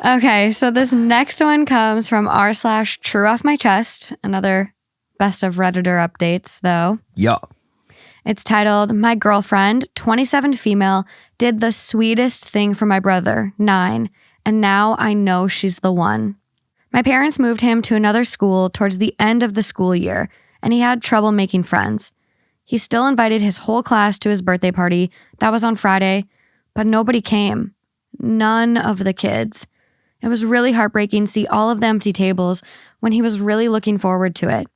Okay, so this next one comes from r/true off my chest. Another best of Redditor updates, though. Yeah. It's titled, My Girlfriend, 27 female, did the sweetest thing for my brother, 9, and now I know she's the one. My parents moved him to another school towards the end of the school year, and he had trouble making friends. He still invited his whole class to his birthday party. That was on Friday, but nobody came. None of the kids. It was really heartbreaking to see all of the empty tables when he was really looking forward to it.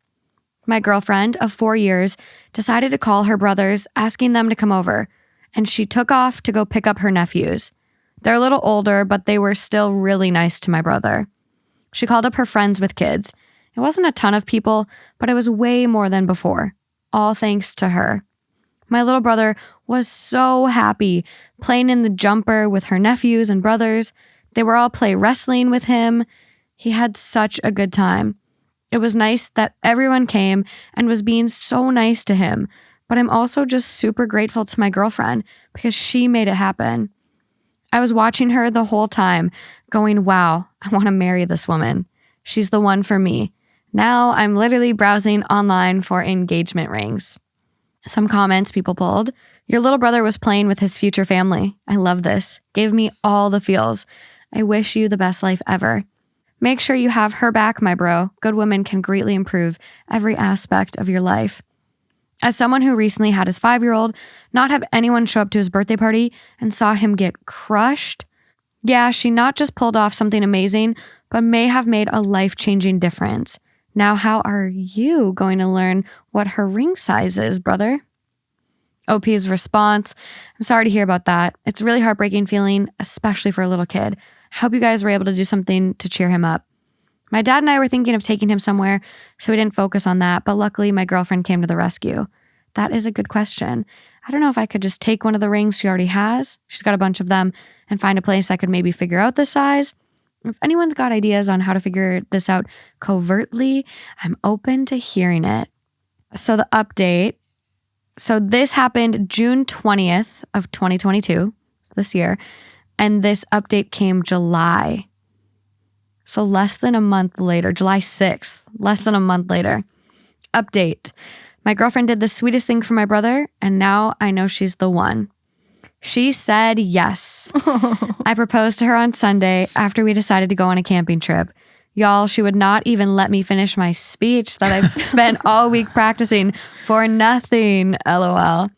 My girlfriend of 4 years decided to call her brothers, asking them to come over, and she took off to go pick up her nephews. They're a little older, but they were still really nice to my brother. She called up her friends with kids. It wasn't a ton of people, but it was way more than before, all thanks to her. My little brother was so happy, playing in the jumper with her nephews and brothers. They were all play wrestling with him. He had such a good time. It was nice that everyone came and was being so nice to him, but I'm also just super grateful to my girlfriend because she made it happen. I was watching her the whole time, going, wow, I want to marry this woman. She's the one for me. Now I'm literally browsing online for engagement rings. Some comments people pulled. Your little brother was playing with his future family. I love this. Gave me all the feels. I wish you the best life ever. Make sure you have her back, my bro. Good women can greatly improve every aspect of your life. As someone who recently had his 5-year-old not have anyone show up to his birthday party and saw him get crushed, yeah, she not just pulled off something amazing, but may have made a life-changing difference. Now, how are you going to learn what her ring size is, brother? OP's response, I'm sorry to hear about that. It's a really heartbreaking feeling, especially for a little kid. I hope you guys were able to do something to cheer him up. My dad and I were thinking of taking him somewhere, so we didn't focus on that, but luckily my girlfriend came to the rescue. That is a good question. I don't know if I could just take one of the rings she already has. She's got a bunch of them, and find a place I could maybe figure out the size. If anyone's got ideas on how to figure this out covertly, I'm open to hearing it. So the update. So this happened June 20th of 2022, this year, and this update came July. So less than a month later, July 6th, less than a month later. Update. My girlfriend did the sweetest thing for my brother, and now I know she's the one. She said yes. I proposed to her on Sunday after we decided to go on a camping trip. Y'all, she would not even let me finish my speech that I've spent all week practicing for nothing, LOL.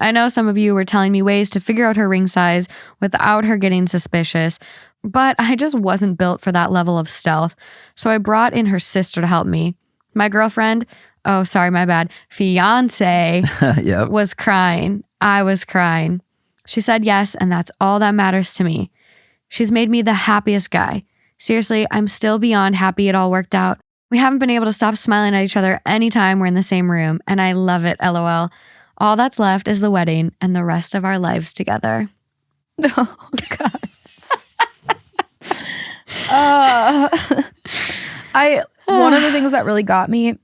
I know some of you were telling me ways to figure out her ring size without her getting suspicious, but I just wasn't built for that level of stealth, so I brought in her sister to help me. My girlfriend, oh, sorry, my bad, fiance, Yep. was crying. I was crying. She said yes, and that's all that matters to me. She's made me the happiest guy. Seriously, I'm still beyond happy it all worked out. We haven't been able to stop smiling at each other anytime we're in the same room, and I love it, LOL. All that's left is the wedding and the rest of our lives together. Oh, God. One of the things that really got me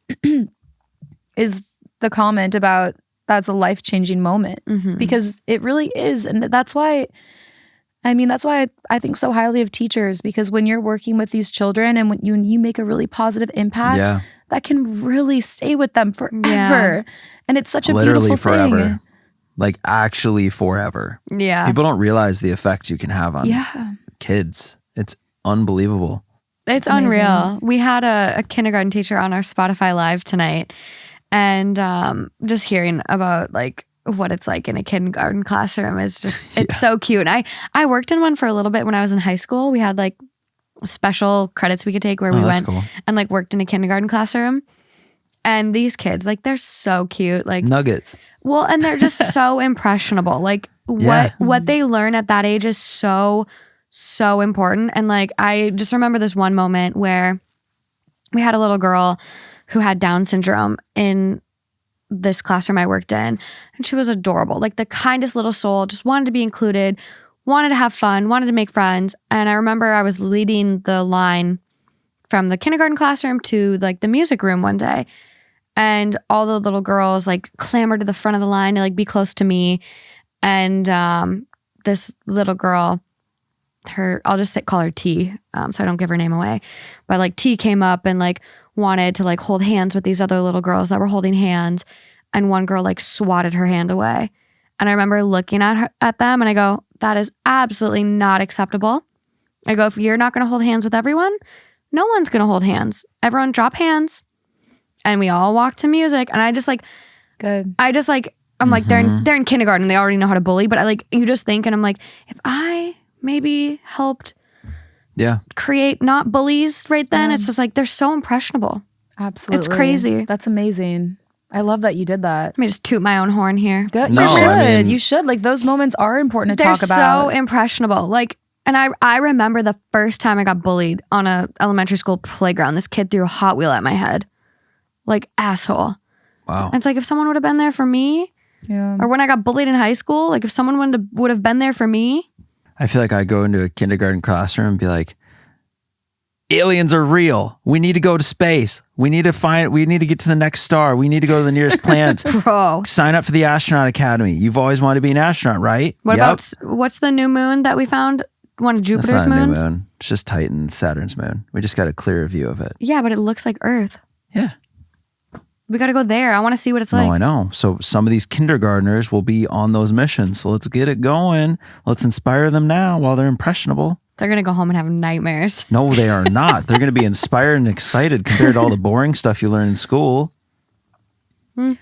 is the comment about that's a life-changing moment, because it really is. And that's why I think so highly of teachers, because when you're working with these children and when you make a really positive impact, that can really stay with them forever. Yeah. And it's such a literally beautiful forever. thing. Like actually forever. Yeah. People don't realize the effect you can have on kids. It's unbelievable. It's unreal. We had a kindergarten teacher on our Spotify Live tonight, and just hearing about like what it's like in a kindergarten classroom is just, it's so cute. I worked in one for a little bit when I was in high school. We had like special credits we could take where we went and like worked in a kindergarten classroom. And these kids, like, they're so cute. Like nuggets. Well, and they're just so impressionable. Like what they learn at that age is so important. And like, I just remember this one moment where we had a little girl who had Down syndrome in this classroom I worked in. And she was adorable, like the kindest little soul, just wanted to be included, wanted to have fun, wanted to make friends. And I remember I was leading the line from the kindergarten classroom to like the music room one day. And all the little girls like clamored to the front of the line to like be close to me. And this little girl I'll just call her T, so I don't give her name away. But like T came up and like wanted to like hold hands with these other little girls that were holding hands, and one girl like swatted her hand away. And I remember looking at them and I go, that is absolutely not acceptable. I go, if you're not going to hold hands with everyone, no one's going to hold hands. Everyone drop hands. And we all walked to music. And I just like, good. I just like, I'm like, they're in kindergarten. They already know how to bully. But I like, you just think, and I'm like, if I maybe helped create not bullies right then, it's just like, they're so impressionable. Absolutely. It's crazy. That's amazing. I love that you did that. Let me just toot my own horn here. Good. You should. You should. Like, those moments are important to talk about. They're so impressionable. Like, and I remember the first time I got bullied on a elementary school playground. This kid threw a Hot Wheel at my head. Like, asshole. Wow. And it's like, if someone would have been there for me, or when I got bullied in high school, like if someone would have been there for me. I feel like I go into a kindergarten classroom and be like, aliens are real. We need to go to space. We need to get to the next star. We need to go to the nearest planet. Bro. Sign up for the Astronaut Academy. You've always wanted to be an astronaut, right? What about, what's the new moon that we found? One of Jupiter's moons? New moon. It's just Titan, Saturn's moon. We just got a clearer view of it. Yeah, but it looks like Earth. Yeah. We got to go there. I want to see what it's like. No, I know. So some of these kindergartners will be on those missions. So let's get it going. Let's inspire them now while they're impressionable. They're going to go home and have nightmares. No, they are not. They're going to be inspired and excited compared to all the boring stuff you learn in school. True.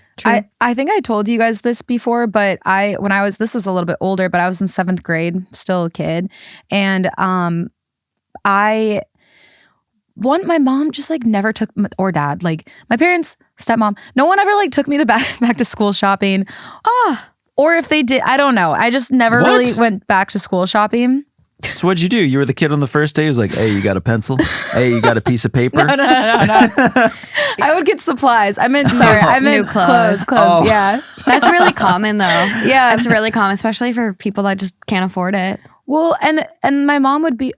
I think I told you guys this before, but this was a little bit older, but I was in 7th grade, still a kid. And my mom just like never took, or dad, like my parents, stepmom, no one ever like took me to back to school shopping. Or if they did, I don't know. I just never really went back to school shopping. So what'd you do? You were the kid on the first day who was like, hey, you got a pencil? Hey, you got a piece of paper? No. I would get supplies. I meant new clothes. Oh. Yeah. That's really common though. Yeah. It's really common, especially for people that just can't afford it. Well, and my mom would be,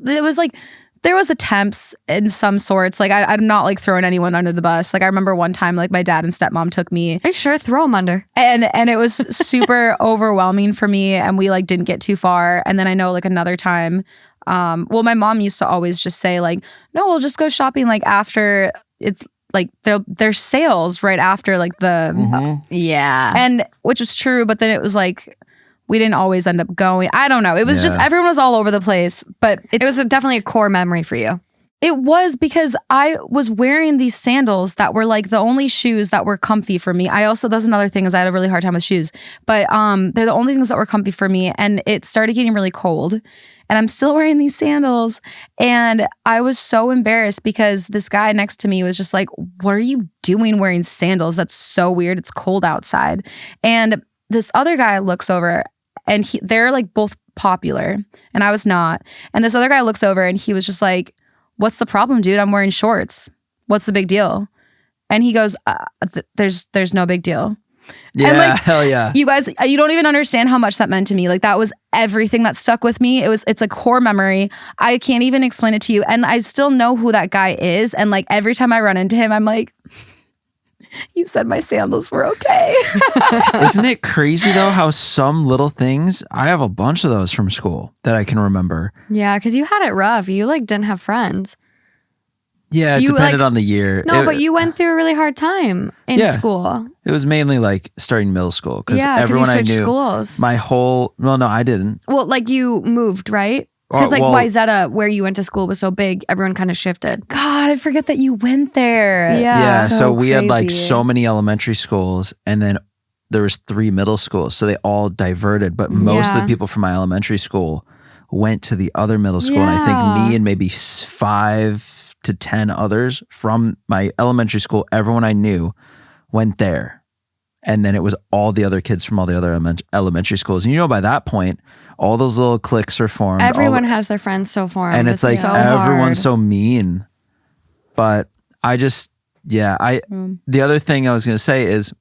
it was like, there was attempts in some sorts. Like I'm not like throwing anyone under the bus. Like I remember one time, like my dad and stepmom took me. Are you sure? Throw them under. And it was super overwhelming for me, and we like didn't get too far. And then I know like another time, my mom used to always just say like, no, we'll just go shopping like after it's like there's sales right after like the yeah, and which was true. But then it was like, we didn't always end up going. I don't know. It was just, everyone was all over the place, but it was definitely a core memory for you. It was, because I was wearing these sandals that were like the only shoes that were comfy for me. That's another thing, is I had a really hard time with shoes, but they're the only things that were comfy for me. And it started getting really cold, and I'm still wearing these sandals. And I was so embarrassed because this guy next to me was just like, what are you doing wearing sandals? That's so weird. It's cold outside. And this other guy looks over, and they're like both popular, and I was not. And this other guy looks over, and he was just like, what's the problem, dude? I'm wearing shorts. What's the big deal? And he goes, there's no big deal. Yeah, and like, hell yeah. You guys, you don't even understand how much that meant to me. Like that was everything that stuck with me. It's a core memory. I can't even explain it to you. And I still know who that guy is. And like every time I run into him, I'm like, you said my sandals were okay. Isn't it crazy though how some little things, I have a bunch of those from school that I can remember. Yeah, because you had it rough. You like didn't have friends. Yeah, it depended on the year. No, but you went through a really hard time in school. It was mainly like starting middle school, because everyone you I knew. Schools. Well, no, I didn't. Well, like you moved, right? Because like Wyzetta, where you went to school, was so big, everyone kind of shifted. God, I forget that you went there. Yeah. So we had like so many elementary schools, and then there was 3 middle schools. So they all diverted. But most of the people from my elementary school went to the other middle school. And I think me and maybe 5 to 10 others from my elementary school, everyone I knew went there. And then it was all the other kids from all the other elementary schools. And by that point, all those little cliques are formed. Everyone has their friends so formed. And it's like so everyone's hard. so mean. But I just, the other thing I was going to say is,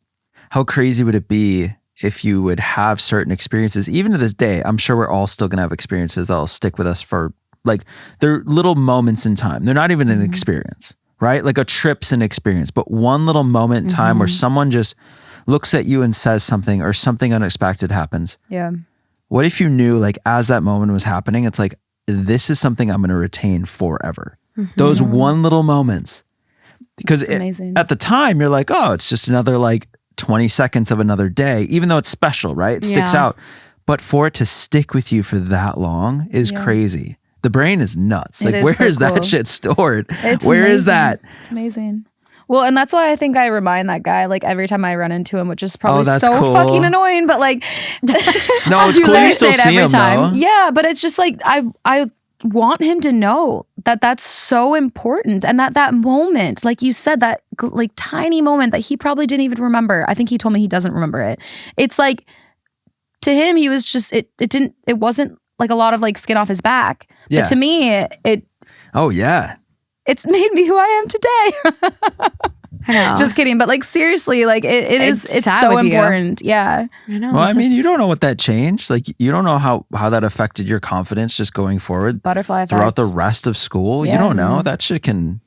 how crazy would it be if you would have certain experiences? Even to this day, I'm sure we're all still going to have experiences that'll stick with us for, like, they're little moments in time. They're not even an experience, right? Like a trip's an experience, but one little moment in time where someone just looks at you and says something, or something unexpected happens. Yeah. What if you knew, like, as that moment was happening, it's like, this is something I'm going to retain forever. Those one little moments. Because at the time, you're like, oh, it's just another like 20 seconds of another day, even though it's special, right? It sticks out. But for it to stick with you for that long is crazy. The brain is nuts. Like, where is that shit stored? Where is that? It's amazing. Well, and that's why I think I remind that guy like every time I run into him, which is probably so fucking annoying. But like, no, it's cool. You still see him though. Yeah, but it's just like I want him to know that that's so important, and that moment, like you said, that like tiny moment that he probably didn't even remember. I think he told me he doesn't remember it. It's like to him, he was just it wasn't like a lot of like skin off his back. Yeah. But to me, it. Oh yeah. It's made me who I am today. I know. Just kidding. But like seriously, like it's so important. Yeah. I know. Well, I mean, you don't know what that changed. Like, you don't know how that affected your confidence just going forward. Butterfly effect. Throughout the rest of school. Yeah. You don't know. That shit can.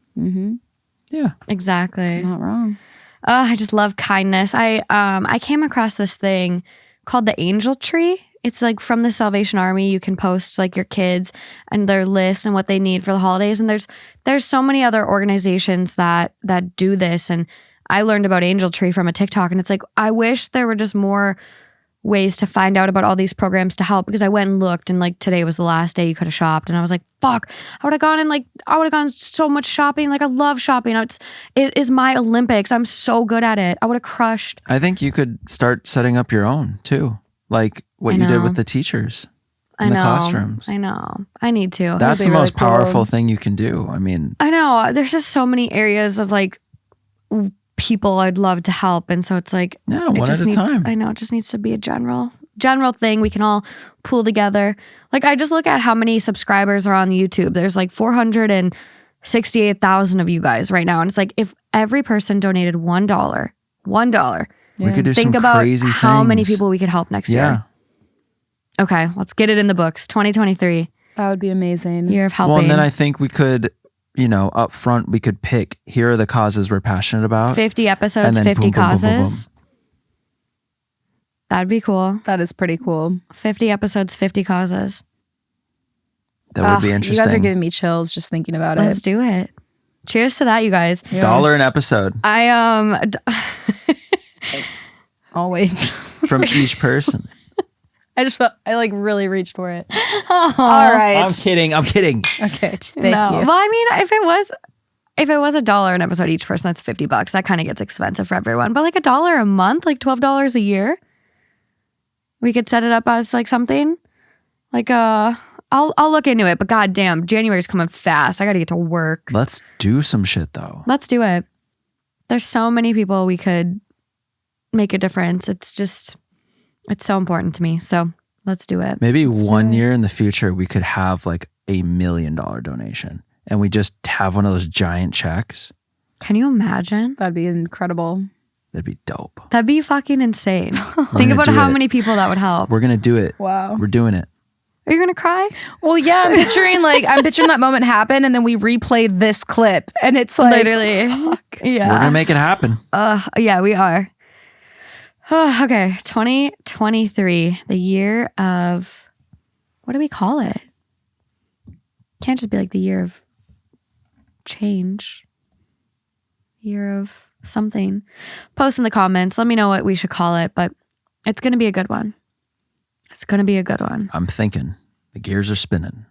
Yeah. Exactly. Not wrong. I just love kindness. I came across this thing called the Angel Tree. It's like from the Salvation Army. You can post like your kids and their list and what they need for the holidays. And there's so many other organizations that do this. And I learned about Angel Tree from a TikTok. And it's like, I wish there were just more ways to find out about all these programs to help, because I went and looked, and like today was the last day you could have shopped. And I was like, fuck, I would have gone so much shopping. Like, I love shopping. It is my Olympics. I'm so good at it. I would have crushed. I think you could start setting up your own too. Like what you did with the teachers in the classrooms. I know. I need to. That's the most powerful thing you can do. I mean, I know. There's just so many areas of like people I'd love to help. And so it's like, one at a time. I know. It just needs to be a general thing we can all pull together. Like, I just look at how many subscribers are on YouTube. There's like 468,000 of you guys right now. And it's like, if every person donated $1, we could do think some about crazy how things. many people we could help next year. Okay, let's get it in the books. 2023. That would be amazing. Year of helping. Well, and then I think we could, up front, we could pick, here are the causes we're passionate about. 50 episodes, 50 causes. That'd be cool. That is pretty cool. 50 episodes, 50 causes. That would be interesting. You guys are giving me chills just thinking about Let's do it. Cheers to that, you guys. Yeah. $1 an episode. I'll wait. From each person. I like really reached for it. All right. I'm kidding. Okay. Thank you. Well, I mean, if it was $1 an episode each person, that's $50. That kind of gets expensive for everyone. But like $1 a month, like $12 a year, we could set it up as like something. Like I'll look into it. But goddamn, January's coming fast. I got to get to work. Let's do some shit though. Let's do it. There's so many people we could make a difference. It's so important to me. So let's do it. Maybe one year in the future, we could have like $1 million donation, and we just have one of those giant checks. Can you imagine? That'd be incredible. That'd be dope. That'd be fucking insane. Think about how many people that would help. We're going to do it. Wow. We're doing it. Are you going to cry? Well, yeah, I'm picturing that moment happen, and then we replay this clip, and it's like, literally. Fuck. Yeah. We're going to make it happen. Yeah, we are. Okay, 2023, the year of, what do we call it? Can't just be like the year of change. Year of something. Post in the comments. Let me know what we should call it, but it's going to be a good one. It's going to be a good one. I'm thinking. The gears are spinning.